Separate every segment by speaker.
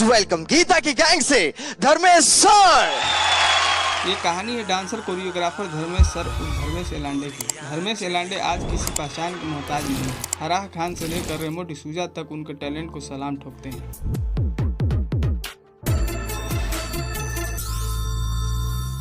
Speaker 1: Please welcome Gita की gang से Dharmesh sir.
Speaker 2: ये कहानी है dancer choreographer Dharmesh sir Dharmesh Yelande की। धर्मेश एलांडे आज किसी पहचान के मोहताज नहीं है। फराह खान से लेकर रेमो डिसूजा तक उनके टैलेंट को सलाम ठोकते हैं।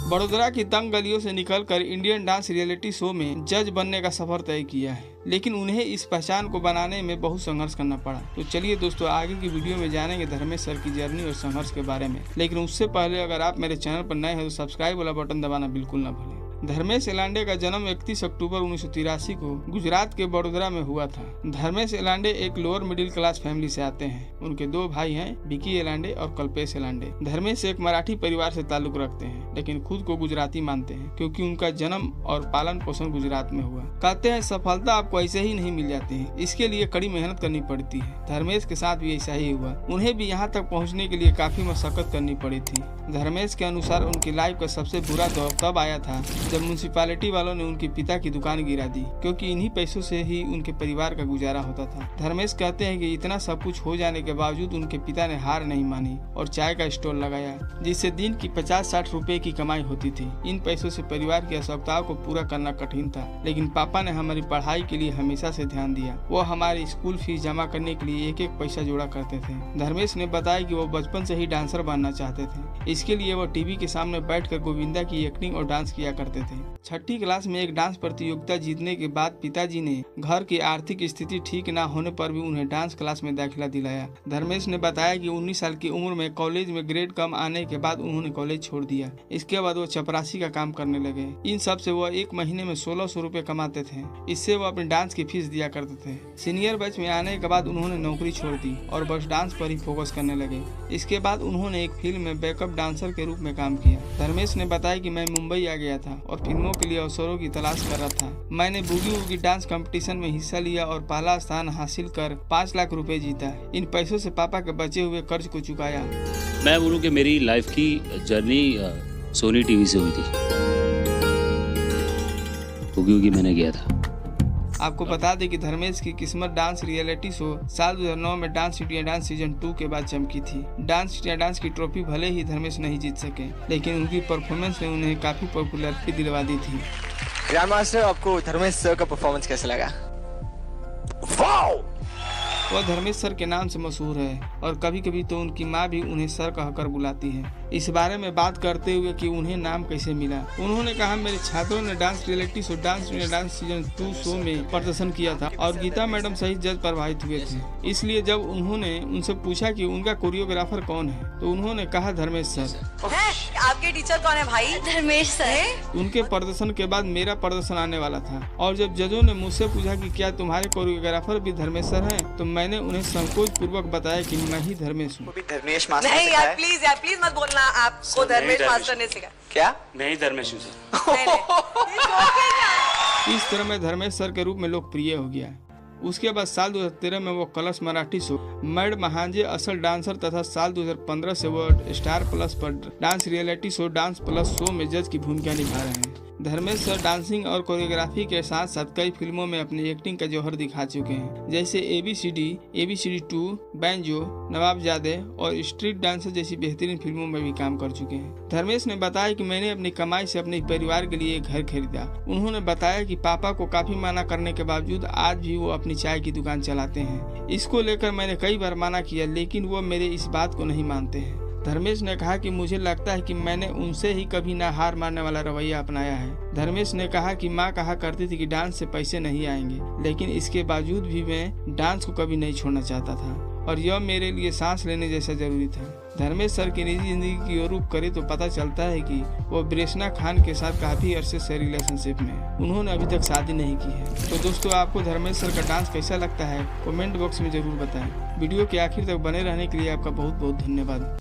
Speaker 2: बड़ोदरा की तंग गलियों से निकलकर इंडियन डांस रियलिटी शो में जज बनने का सफर तय किया है, लेकिन उन्हें इस पहचान को बनाने में बहुत संघर्ष करना पड़ा। तो चलिए दोस्तों, आगे की वीडियो में जानेंगे धर्मेश सर की जर्नी और संघर्ष के बारे में। लेकिन उससे पहले अगर आप मेरे चैनल पर नए हैं तो सब्सक्राइब वाला बटन दबाना बिल्कुल न भूलें। धर्मेश एलांडे का जन्म 31 अक्टूबर 1983 को गुजरात के बड़ोदरा में हुआ था। धर्मेश एलांडे एक लोअर मिडिल क्लास फैमिली से आते हैं। उनके दो भाई हैं, विकी एलांडे और कल्पेश एलांडे। धर्मेश एक मराठी परिवार से ताल्लुक रखते हैं, लेकिन खुद को गुजराती मानते हैं क्योंकि उनका जन्म और पालन पोषण गुजरात में हुआ। कहते हैं सफलता आपको ऐसे ही नहीं मिल जाती है, इसके लिए कड़ी मेहनत करनी पड़ती है। धर्मेश के साथ भी ऐसा ही हुआ। उन्हें भी यहाँ तक पहुँचने के लिए काफी मशक्कत करनी पड़ी थी। धर्मेश के अनुसार उनकी लाइफ का सबसे बुरा दौर तब आया था जब म्युनिसिपैलिटी वालों ने उनके पिता की दुकान गिरा दी, क्योंकि इन्हीं पैसों से ही उनके परिवार का गुजारा होता था। धर्मेश कहते हैं कि इतना सब कुछ हो जाने के बावजूद उनके पिता ने हार नहीं मानी और चाय का स्टॉल लगाया, जिससे दिन की 50-60 रुपए की कमाई होती थी। इन पैसों से परिवार की आवश्यकताओं को पूरा करना कठिन था, लेकिन पापा ने हमारी पढ़ाई के लिए हमेशा से ध्यान दिया। वो हमारी स्कूल फीस जमा करने के लिए एक एक पैसा जोड़ा करते थे। धर्मेश ने बताया कि वो बचपन से ही डांसर बनना चाहते थे। इसके लिए वो टीवी के सामने बैठकर गोविंदा की एक्टिंग और डांस किया करते थे। 6ठी क्लास में एक डांस प्रतियोगिता जीतने के बाद पिताजी ने घर की आर्थिक स्थिति ठीक न होने पर भी उन्हें डांस क्लास में दाखिला दिलाया। धर्मेश ने बताया कि 19 साल की उम्र में कॉलेज में ग्रेड कम आने के बाद उन्होंने कॉलेज छोड़ दिया। इसके बाद वो चपरासी का काम करने लगे। इन सब से वो एक महीने में 1600 रुपए कमाते थे। इससे वो अपने डांस की फीस दिया करते थे। सीनियर बैच में आने के बाद उन्होंने नौकरी छोड़ दी और बस डांस पर ही फोकस करने लगे। इसके बाद उन्होंने एक फिल्म में बैकअप डांसर के रूप में काम किया। धर्मेश ने बताया कि मैं मुंबई आ गया था और फिल्मों के लिए अवसरों की तलाश कर रहा था। मैंने बूगी वूगी डांस कंपटीशन में हिस्सा लिया और पहला स्थान हासिल कर 5 लाख रुपए जीता। इन पैसों से पापा के बचे हुए कर्ज को चुकाया।
Speaker 3: मैं बोलूँ कि मेरी लाइफ की जर्नी सोनी टीवी से हुई थी। बूगी वूगी मैंने किया था।
Speaker 2: आपको बता दें कि धर्मेश की किस्मत डांस रियलिटी शो साल 2009 में डांस इंडिया डांस सीजन 2 के बाद चमकी थी। डांस इंडिया डांस की ट्रॉफी भले ही धर्मेश नहीं जीत सके, लेकिन उनकी परफॉर्मेंस ने उन्हें काफी पॉपुलैरिटी दिलवा दी थी।
Speaker 1: ग्रैंड मास्टर, आपको धर्मेश सर का परफॉर्मेंस कैसा लगा?
Speaker 2: वह धर्मेश सर के नाम से मशहूर है और कभी कभी तो उनकी माँ भी उन्हें सर कहकर बुलाती है। इस बारे में बात करते हुए कि उन्हें नाम कैसे मिला, उन्होंने कहा मेरे छात्रों ने dance reality show dance India dance season 2 show में प्रदर्शन किया था और गीता मैडम सहित जज प्रभावित हुए थे। इसलिए जब उन्होंने उनसे पूछा कि उनका कोरियोग्राफर कौन है, तो उन्होंने कहा धर्मेश सर।
Speaker 4: आपके टीचर कौन है भाई? धर्मेश सर।
Speaker 2: उनके प्रदर्शन के बाद मेरा प्रदर्शन आने वाला था और जब जजों ने मुझसे पूछा कि क्या तुम्हारे कोरियोग्राफर भी धर्मेश सर हैं, तो मैंने उन्हें संकोच पूर्वक बताया कि मैं ही धर्मेश हूँ।
Speaker 1: धर्मेश मास्टर
Speaker 4: नहीं यार, प्लीज मत बोलना। आपको धर्मेश मास्टर ने सिखाया
Speaker 1: क्या?
Speaker 3: मैं ही धर्मेश हूँ सर।
Speaker 2: इस तरह मैं धर्मेश सर के रूप में लोकप्रिय हो गया। उसके बाद साल 2013 में वो कलर्स मराठी शो मैड महांजे असल डांसर तथा साल 2015 से वो स्टार प्लस पर dance reality show dance plus show में जज की भूमिका निभा रहे हैं। धर्मेश सर डांसिंग और कोरियोग्राफी के साथ साथ कई फिल्मों में अपनी एक्टिंग का जौहर दिखा चुके हैं, जैसे ABCD 2, बैंजो, नवाबजादे और स्ट्रीट डांसर जैसी बेहतरीन फिल्मों में भी काम कर चुके हैं। धर्मेश ने बताया कि मैंने अपनी कमाई से अपने परिवार के लिए एक घर खरीदा। उन्होंने बताया कि पापा को काफी मना करने के बावजूद आज भी वो अपनी चाय की दुकान चलाते हैं। इसको लेकर मैंने कई बार मना किया, लेकिन वो मेरे इस बात को नहीं मानते हैं। धर्मेश ने कहा कि मुझे लगता है कि मैंने उनसे ही कभी ना हार मानने वाला रवैया अपनाया है। धर्मेश ने कहा कि माँ कहा करती थी कि डांस से पैसे नहीं आएंगे, लेकिन इसके बावजूद भी मैं डांस को कभी नहीं छोड़ना चाहता था और यह मेरे लिए सांस लेने जैसा जरूरी था। धर्मेश सर की निजी जिंदगी की ओर रुख करे तो पता चलता है कि वो ब्रेशना खान के साथ काफी अरसे से रिलेशनशिप में। उन्होंने अभी तक शादी नहीं की है। तो दोस्तों, आपको धर्मेश सर का डांस कैसा लगता है कमेंट बॉक्स में जरूर बताएं। वीडियो के आखिर तक बने रहने के लिए आपका बहुत बहुत धन्यवाद।